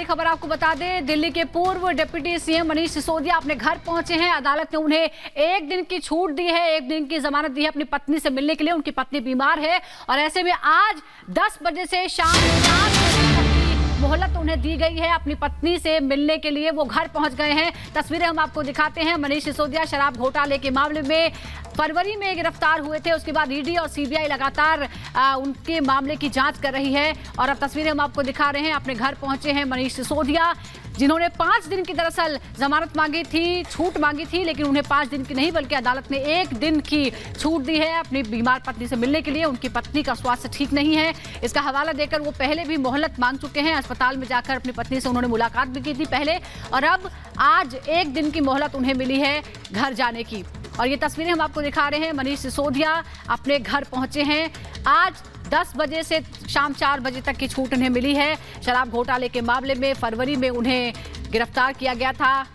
बड़ी खबर आपको बता दें, दिल्ली के पूर्व डिप्टी सीएम मनीष सिसोदिया अपने घर पहुंचे हैं। अदालत ने उन्हें एक दिन की छूट दी है, एक दिन की जमानत दी है अपनी पत्नी से मिलने के लिए। उनकी पत्नी बीमार है और ऐसे में आज 10 बजे से शाम 7 बजे तक की मोहलत उन्हें दी गई है अपनी पत्नी से मिलने के लिए। वो घर पहुंच गए हैं। तस्वीरें हम आपको दिखाते हैं। मनीष सिसोदिया शराब घोटाले के मामले में फरवरी में गिरफ्तार हुए थे। उसके बाद ईडी और सीबीआई लगातार उनके मामले की जांच कर रही है और अब तस्वीरें हम आपको दिखा रहे हैं। अपने घर पहुंचे हैं मनीष सिसोदिया, जिन्होंने 5 दिन की दरअसल जमानत मांगी थी, छूट मांगी थी, लेकिन उन्हें 5 दिन की नहीं बल्कि अदालत ने 1 दिन की छूट दी है अपनी बीमार पत्नी से मिलने के लिए। उनकी पत्नी का स्वास्थ्य ठीक नहीं है, इसका हवाला देकर वो पहले भी मोहलत मांग चुके हैं। अस्पताल में जाकर अपनी पत्नी से उन्होंने मुलाकात भी की थी पहले और अब आज 1 दिन की मोहलत उन्हें मिली है घर जाने की। और ये तस्वीरें हम आपको दिखा रहे हैं। मनीष सिसोदिया अपने घर पहुंचे हैं। आज 10 बजे से शाम 4 बजे तक की छूट उन्हें मिली है। शराब घोटाले के मामले में फरवरी में उन्हें गिरफ्तार किया गया था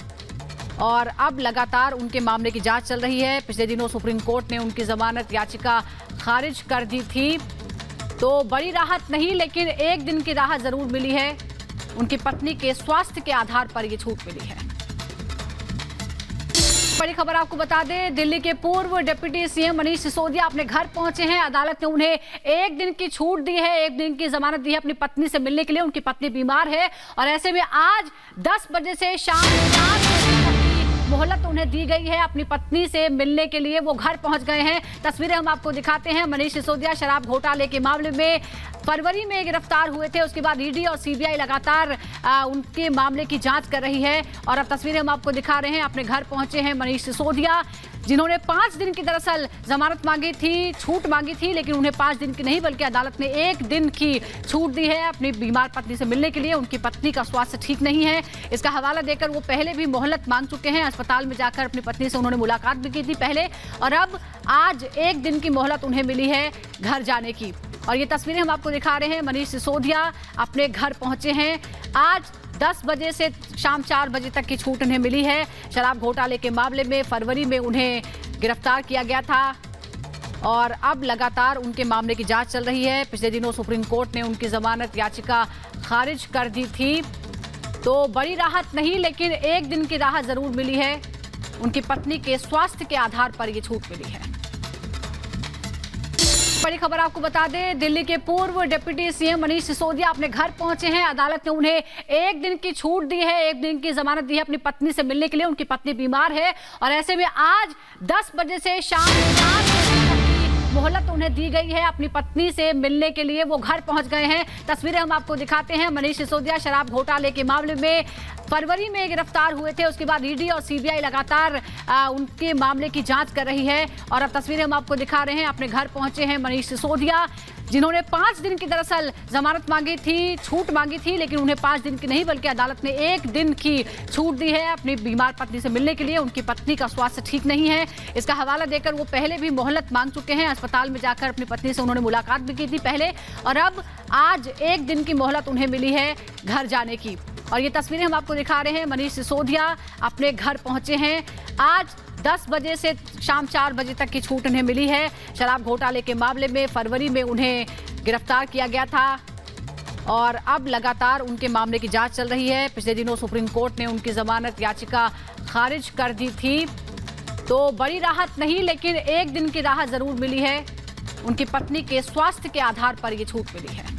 और अब लगातार उनके मामले की जांच चल रही है। पिछले दिनों सुप्रीम कोर्ट ने उनकी जमानत याचिका खारिज कर दी थी, तो बड़ी राहत नहीं लेकिन 1 दिन की राहत जरूर मिली है। उनकी पत्नी के स्वास्थ्य के आधार पर यह छूट मिली है। बड़ी खबर आपको बता दें, दिल्ली के पूर्व डिप्टी सीएम मनीष सिसोदिया अपने घर पहुंचे हैं। अदालत ने उन्हें 1 दिन की छूट दी है, 1 दिन की जमानत दी है अपनी पत्नी से मिलने के लिए। उनकी पत्नी बीमार है और ऐसे में आज 10 बजे से शाम 7 बजे तक की मोहलत उन्हें दी गई है अपनी पत्नी से मिलने के लिए। वो घर पहुंच गए हैं। तस्वीरें हम आपको दिखाते हैं। मनीष सिसोदिया शराब घोटाले के मामले में फरवरी में गिरफ्तार हुए थे। उसके बाद ईडी और सीबीआई लगातार उनके मामले की जांच कर रही है और अब तस्वीरें हम आपको दिखा रहे हैं। अपने घर पहुंचे हैं मनीष सिसोदिया, जिन्होंने 5 दिन की दरअसल जमानत मांगी थी, छूट मांगी थी, लेकिन उन्हें 5 दिन की नहीं बल्कि अदालत ने 1 दिन की छूट दी है अपनी बीमार पत्नी से मिलने के लिए। उनकी पत्नी का स्वास्थ्य ठीक नहीं है, इसका हवाला देकर वो पहले भी मोहलत मांग चुके हैं। अस्पताल में जाकर अपनी पत्नी से उन्होंने मुलाकात भी की थी पहले और अब आज 1 दिन की मोहलत उन्हें मिली है घर जाने की। और ये तस्वीरें हम आपको दिखा रहे हैं। मनीष सिसोदिया अपने घर पहुंचे हैं। आज 10 बजे से शाम 4 बजे तक की छूट उन्हें मिली है। शराब घोटाले के मामले में फरवरी में उन्हें गिरफ्तार किया गया था और अब लगातार उनके मामले की जांच चल रही है। पिछले दिनों सुप्रीम कोर्ट ने उनकी जमानत याचिका खारिज कर दी थी, तो बड़ी राहत नहीं लेकिन 1 दिन की राहत जरूर मिली है। उनकी पत्नी के स्वास्थ्य के आधार पर यह छूट मिली है। बड़ी खबर आपको बता दें, दिल्ली के पूर्व डिप्टी सीएम मनीष सिसोदिया अपने घर पहुंचे हैं। अदालत ने उन्हें 1 दिन की छूट दी है, 1 दिन की जमानत दी है अपनी पत्नी से मिलने के लिए। उनकी पत्नी बीमार है और ऐसे में आज 10 बजे से शाम 7 बजे तक की मोहलत उन्हें दी गई है अपनी पत्नी से मिलने के लिए। वो घर पहुंच गए हैं। तस्वीरें हम आपको दिखाते हैं। मनीष सिसोदिया शराब घोटाले के मामले में फरवरी में गिरफ्तार हुए थे। उसके बाद ईडी और सीबीआई लगातार उनके मामले की जांच कर रही है और अब तस्वीरें हम आपको दिखा रहे हैं। अपने घर पहुंचे हैं मनीष सिसोदिया, जिन्होंने 5 दिन की दरअसल जमानत मांगी थी, छूट मांगी थी, लेकिन उन्हें 5 दिन की नहीं बल्कि अदालत ने 1 दिन की छूट दी है अपनी बीमार पत्नी से मिलने के लिए। उनकी पत्नी का स्वास्थ्य ठीक नहीं है, इसका हवाला देकर वो पहले भी मोहलत मांग चुके हैं। अस्पताल में जाकर अपनी पत्नी से उन्होंने मुलाकात भी की थी पहले और अब आज 1 दिन की मोहलत उन्हें मिली है घर जाने की। और ये तस्वीरें हम आपको दिखा रहे हैं। मनीष सिसोदिया अपने घर पहुंचे हैं। आज 10 बजे से शाम 4 बजे तक की छूट उन्हें मिली है। शराब घोटाले के मामले में फरवरी में उन्हें गिरफ्तार किया गया था और अब लगातार उनके मामले की जांच चल रही है। पिछले दिनों सुप्रीम कोर्ट ने उनकी जमानत याचिका खारिज कर दी थी, तो बड़ी राहत नहीं लेकिन 1 दिन की राहत जरूर मिली है। उनकी पत्नी के स्वास्थ्य के आधार पर यह छूट मिली है।